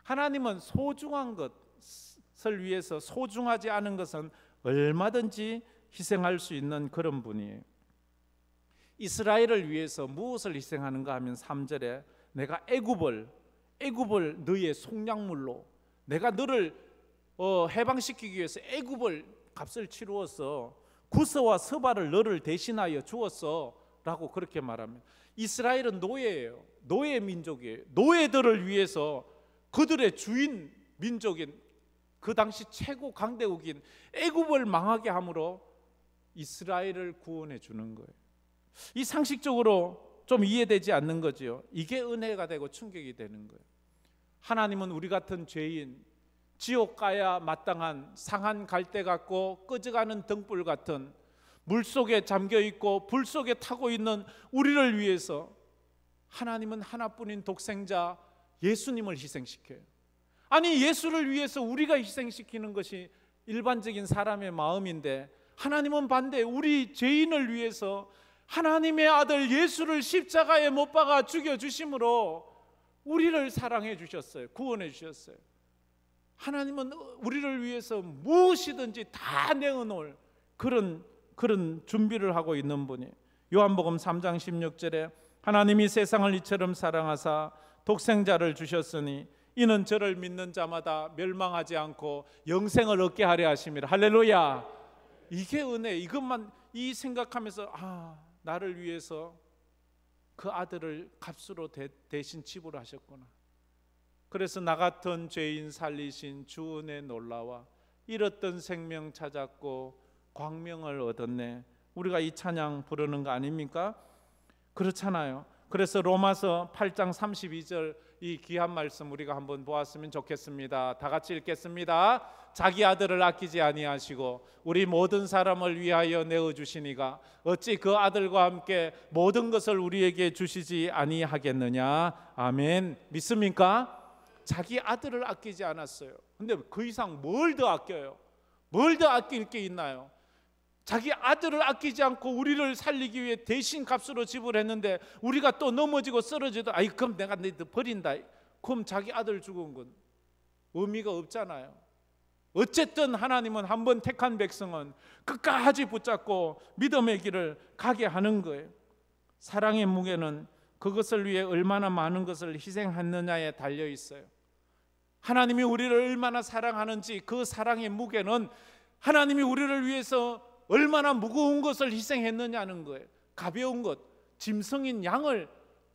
하나님은 소중한 것을 위해서 소중하지 않은 것은 얼마든지 희생할 수 있는 그런 분이에요. 이스라엘을 위해서 무엇을 희생하는가 하면 3절에 내가 애굽을 너희의 속량물로, 내가 너를 해방시키기 위해서 애굽을 값을 치루어서 구서와 서발을 너를 대신하여 주었어 라고 그렇게 말합니다. 이스라엘은 노예예요. 노예 민족이에요. 노예들을 위해서 그들의 주인 민족인 그 당시 최고 강대국인 애굽을 망하게 함으로 이스라엘을 구원해 주는 거예요. 이 상식적으로 좀 이해되지 않는 거죠. 이게 은혜가 되고 충격이 되는 거예요. 하나님은 우리 같은 죄인, 지옥 가야 마땅한 상한 갈대 같고 꺼져가는 등불 같은 물속에 잠겨있고 불 속에 타고 있는 우리를 위해서 하나님은 하나뿐인 독생자 예수님을 희생시켜요. 아니, 예수를 위해서 우리가 희생시키는 것이 일반적인 사람의 마음인데 하나님은 반대, 우리 죄인을 위해서 하나님의 아들 예수를 십자가에 못 박아 죽여주심으로 우리를 사랑해 주셨어요. 구원해 주셨어요. 하나님은 우리를 위해서 무엇이든지 다 내어놓을 그런 준비를 하고 있는 분이에요. 요한복음 3장 16절에 하나님이 세상을 이처럼 사랑하사 독생자를 주셨으니 이는 저를 믿는 자마다 멸망하지 않고 영생을 얻게 하려 하심이라. 할렐루야. 이게 은혜. 이것만 이 생각하면서 나를 위해서 그 아들을 값으로 대신 지불하셨구나. 그래서 나 같은 죄인 살리신 주 은혜 놀라와 잃었던 생명 찾았고 광명을 얻었네. 우리가 이 찬양 부르는 거 아닙니까? 그렇잖아요. 그래서 로마서 8장 32절 이 귀한 말씀 우리가 한번 보았으면 좋겠습니다. 다 같이 읽겠습니다. 자기 아들을 아끼지 아니하시고 우리 모든 사람을 위하여 내어주시니가 어찌 그 아들과 함께 모든 것을 우리에게 주시지 아니하겠느냐. 아멘. 믿습니까? 자기 아들을 아끼지 않았어요. 근데 그 이상 뭘 더 아껴요? 뭘 더 아낄 게 있나요? 자기 아들을 아끼지 않고 우리를 살리기 위해 대신 값으로 지불했는데 우리가 또 넘어지고 쓰러져도 그럼 내가 너희들 버린다. 그럼 자기 아들 죽은 건 의미가 없잖아요. 어쨌든 하나님은 한번 택한 백성은 끝까지 붙잡고 믿음의 길을 가게 하는 거예요. 사랑의 무게는 그것을 위해 얼마나 많은 것을 희생했느냐에 달려 있어요. 하나님이 우리를 얼마나 사랑하는지 그 사랑의 무게는 하나님이 우리를 위해서 얼마나 무거운 것을 희생했느냐는 거예요. 가벼운 것, 짐승인 양을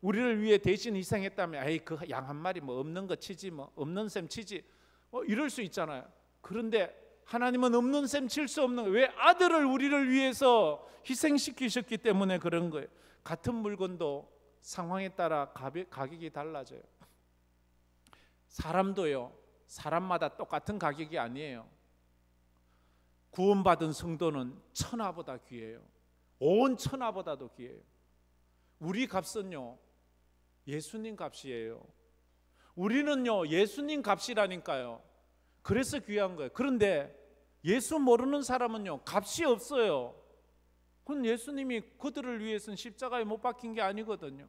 우리를 위해 대신 희생했다면 에이 그 양 한 마리 뭐 없는 거 치지 뭐 없는 셈 치지 이럴 수 있잖아요. 그런데 하나님은 없는 셈 칠 수 없는 거예요. 왜? 아들을 우리를 위해서 희생시키셨기 때문에 그런 거예요. 같은 물건도 상황에 따라 가격이 달라져요. 사람도요, 사람마다 똑같은 가격이 아니에요. 구원받은 성도는 천하보다 귀해요. 온 천하보다도 귀해요. 우리 값은요, 예수님 값이에요. 우리는요, 예수님 값이라니까요. 그래서 귀한 거예요. 그런데 예수 모르는 사람은요, 값이 없어요. 그건 예수님이 그들을 위해서는 십자가에 못 박힌 게 아니거든요.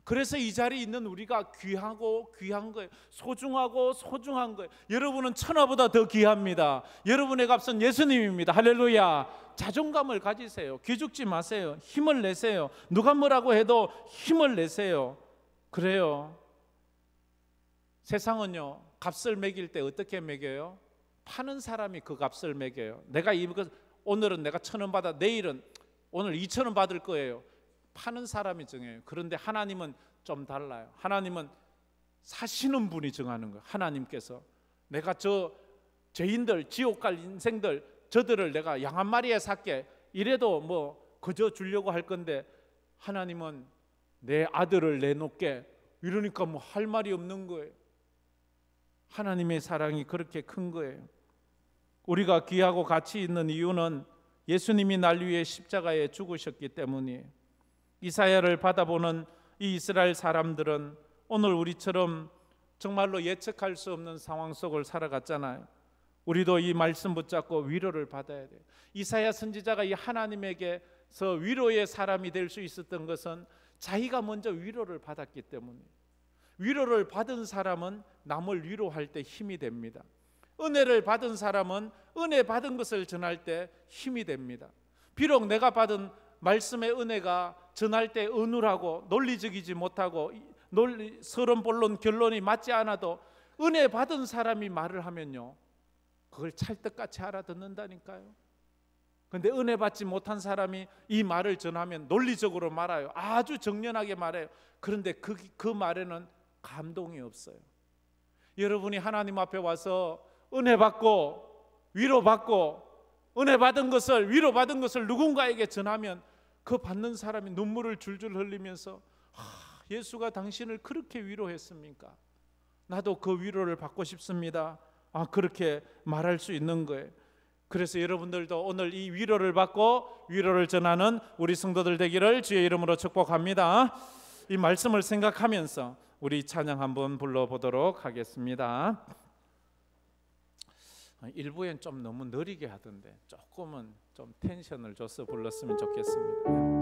그래서 이 자리에 있는 우리가 귀하고 귀한 거예요. 소중하고 소중한 거예요. 여러분은 천하보다 더 귀합니다. 여러분의 값은 예수님입니다. 할렐루야. 자존감을 가지세요. 기죽지 마세요. 힘을 내세요. 누가 뭐라고 해도 힘을 내세요. 그래요. 세상은요, 값을 매길 때 어떻게 매겨요? 파는 사람이 그 값을 매겨요. 내가 이거 오늘은 내가 1,000원 받아, 내일은 오늘 2,000원 받을 거예요. 파는 사람이 정해요. 그런데 하나님은 좀 달라요. 하나님은 사시는 분이 정하는 거예요. 하나님께서 내가 저 죄인들, 지옥 갈 인생들, 저들을 내가 양 한 마리에 살게, 이래도 뭐 그저 주려고 할 건데 하나님은 내 아들을 내놓게, 이러니까 뭐 할 말이 없는 거예요. 하나님의 사랑이 그렇게 큰 거예요. 우리가 귀하고 가치 있는 이유는 예수님이 날 위해 십자가에 죽으셨기 때문이에요. 이사야를 받아보는 이 이스라엘 사람들은 오늘 우리처럼 정말로 예측할 수 없는 상황 속을 살아갔잖아요. 우리도 이 말씀 붙잡고 위로를 받아야 돼요. 이사야 선지자가 이 하나님에게서 위로의 사람이 될 수 있었던 것은 자기가 먼저 위로를 받았기 때문이에요. 위로를 받은 사람은 남을 위로할 때 힘이 됩니다. 은혜를 받은 사람은 은혜 받은 것을 전할 때 힘이 됩니다. 비록 내가 받은 말씀의 은혜가 전할 때 어눌하고 논리적이지 못하고 서론 본론 결론이 맞지 않아도 은혜 받은 사람이 말을 하면요, 그걸 찰떡같이 알아듣는다니까요. 그런데 은혜 받지 못한 사람이 이 말을 전하면 논리적으로 말해요. 아주 정연하게 말해요. 그런데 그 말에는 감동이 없어요. 여러분이 하나님 앞에 와서 은혜 받고 위로받고 은혜 받은 것을, 위로받은 것을 누군가에게 전하면 그 받는 사람이 눈물을 줄줄 흘리면서 예수가 당신을 그렇게 위로했습니까? 나도 그 위로를 받고 싶습니다. 그렇게 말할 수 있는 거예요. 그래서 여러분들도 오늘 이 위로를 받고 위로를 전하는 우리 성도들 되기를 주의 이름으로 축복합니다. 이 말씀을 생각하면서 우리 찬양 한번 불러보도록 하겠습니다. 일부엔 좀 너무 느리게 하던데 조금은 좀 텐션을 줘서 불렀으면 좋겠습니다.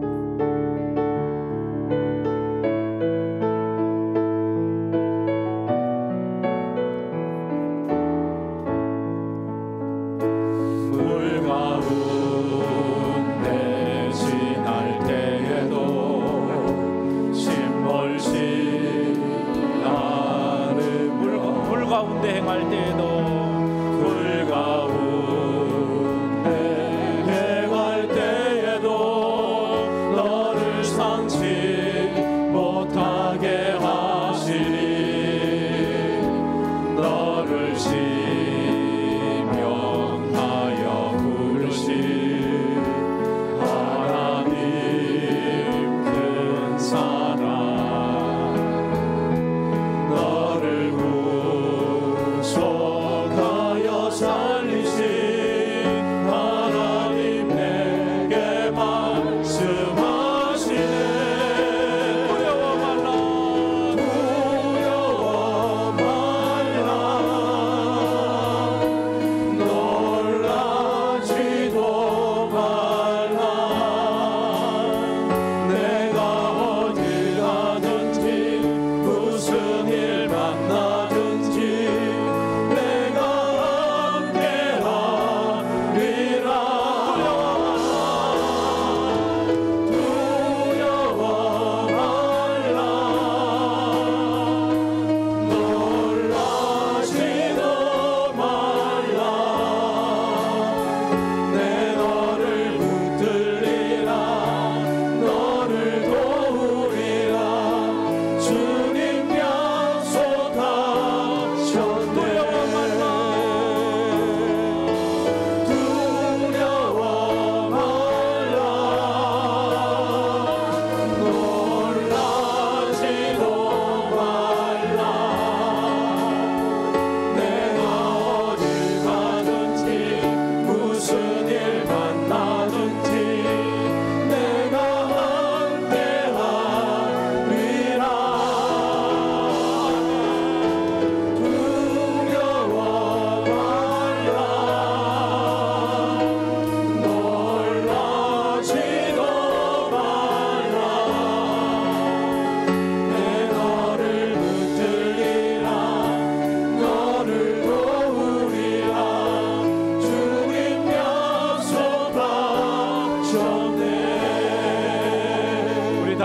가운데 행할 때에도 불 가운데 행할 때에도 너를 상실하는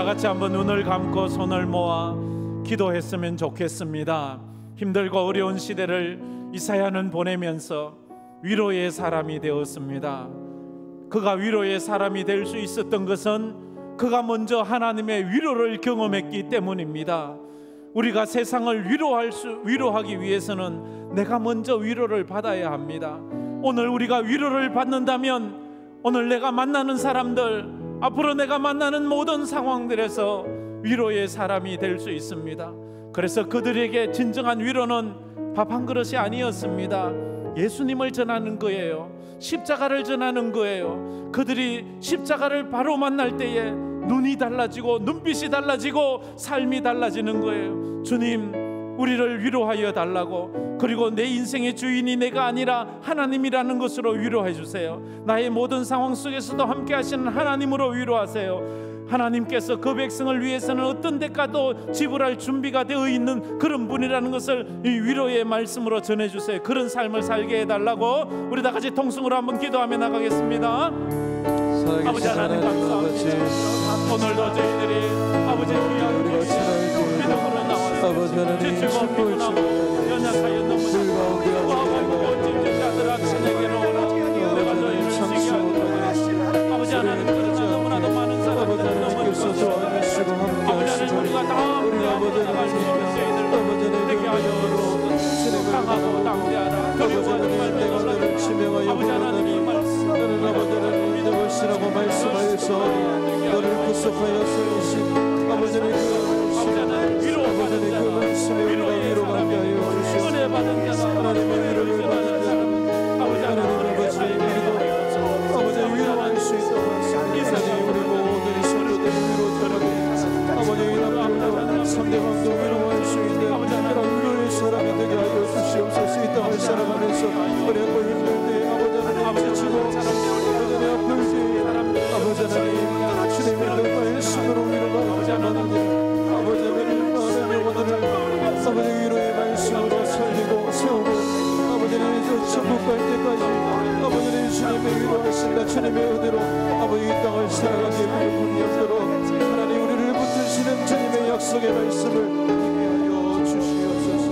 같이 한번 눈을 감고 손을 모아 기도했으면 좋겠습니다. 힘들고 어려운 시대를 이사야는 보내면서 위로의 사람이 되었습니다. 그가 위로의 사람이 될 수 있었던 것은 그가 먼저 하나님의 위로를 경험했기 때문입니다. 우리가 세상을 위로하기 위해서는 내가 먼저 위로를 받아야 합니다. 오늘 우리가 위로를 받는다면 오늘 내가 만나는 사람들, 앞으로 내가 만나는 모든 상황들에서 위로의 사람이 될 수 있습니다. 그래서 그들에게 진정한 위로는 밥 한 그릇이 아니었습니다. 예수님을 전하는 거예요. 십자가를 전하는 거예요. 그들이 십자가를 바로 만날 때에 눈이 달라지고 눈빛이 달라지고 삶이 달라지는 거예요. 주님, 우리를 위로하여 달라고, 그리고 내 인생의 주인이 내가 아니라 하나님이라는 것으로 위로해 주세요. 나의 모든 상황 속에서도 함께 하시는 하나님으로 위로하세요. 하나님께서 그 백성을 위해서는 어떤 대가도 지불할 준비가 되어 있는 그런 분이라는 것을 이 위로의 말씀으로 전해주세요. 그런 삶을 살게 해달라고 우리 다 같이 통성으로 한번 기도하며 나가겠습니다. 아버지 하나님 감사합니다. 오늘도 저희들이 아버지 귀한 믿음으로 나와서 지치고 피곤하고 연약하여 너무 수고하고 찜질자들 아침에게로 내가 너희를 지키게 하도록 아버지 하나님 그렇지 너무나도 많은 사람들 아버지 하나님 우리가 다 함께 나갈 수 있는 저희들 되게 하여 강하고 담대하라 두려워하는 말을 놀라라 아버지 하나님 이 말씀 아버지는 믿음을시라고 말씀하여서 너를 구속하여 세우신 아버지는 그 말씀에 우리가 위로받게 하여 주시옵소서. 하나님의 위로를 받은 자는 아버지의 믿고 아버지의 위로할 수 있도록 하나님 우리 모든 성도들이 위로되라고 아버지의 남편도 상대방도 위로할 수 있는 그런 위로의 사람이 되게 하여 주시옵소서. 이 땅을 살아가면서 어렵고 힘들 때 아버지는 지치고 아버지는 아플 때 아버지 하나님 주님의 능력과 힘으로 위로가 하나님 아버지 하나님 많은 영혼들을 아버지 위로의 말씀으로 살리고 세우고 아버지는 저 천국 갈 때까지 아버지는 주님의 위로하신다 주님의 은혜로 아버지 이 땅을 살아가게 하여 역도록 하나님 우리를 붙드시는 주님의 약속의 말씀을 듣게 하여 주시옵소서.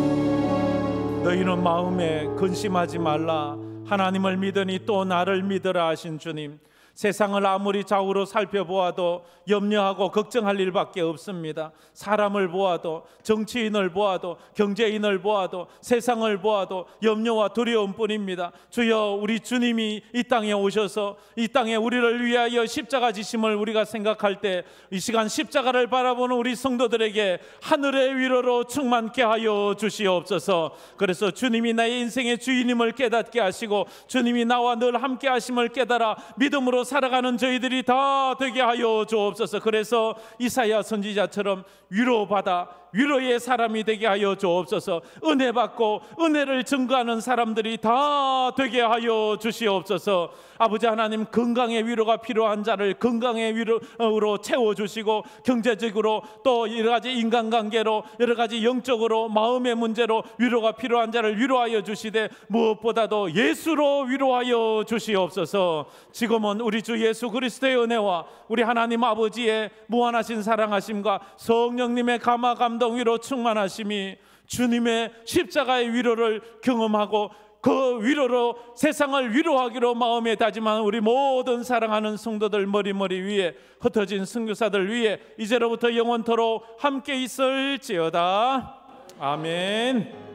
너희는 마음에 근심하지 말라. 하나님을 믿으니 또 나를 믿으라 하신 주님, 세상을 아무리 좌우로 살펴보아도 염려하고 걱정할 일밖에 없습니다. 사람을 보아도, 정치인을 보아도, 경제인을 보아도, 세상을 보아도 염려와 두려움뿐입니다. 주여, 우리 주님이 이 땅에 오셔서 이 땅에 우리를 위하여 십자가 지심을 우리가 생각할 때 이 시간 십자가를 바라보는 우리 성도들에게 하늘의 위로로 충만케 하여 주시옵소서. 그래서 주님이 나의 인생의 주인임을 깨닫게 하시고 주님이 나와 늘 함께 하심을 깨달아 믿음으로 살아가는 저희들이 다 되게 하여 주옵소서. 그래서 이사야 선지자처럼 위로받아 위로의 사람이 되게 하여 주옵소서. 은혜 받고 은혜를 증거하는 사람들이 다 되게 하여 주시옵소서. 아버지 하나님, 건강의 위로가 필요한 자를 건강의 위로로 채워주시고 경제적으로 또 여러 가지 인간관계로 여러 가지 영적으로 마음의 문제로 위로가 필요한 자를 위로하여 주시되 무엇보다도 예수로 위로하여 주시옵소서. 지금은 우리 주 예수 그리스도의 은혜와 우리 하나님 아버지의 무한하신 사랑하심과 성령님의 감화 감동 위로 충만하심이 주님의 십자가의 위로를 경험하고 그 위로로 세상을 위로하기로 마음에 다짐한 우리 모든 사랑하는 성도들 머리머리 위에 흩어진 선교사들 위에 이제로부터 영원토록 함께 있을지어다. 아멘.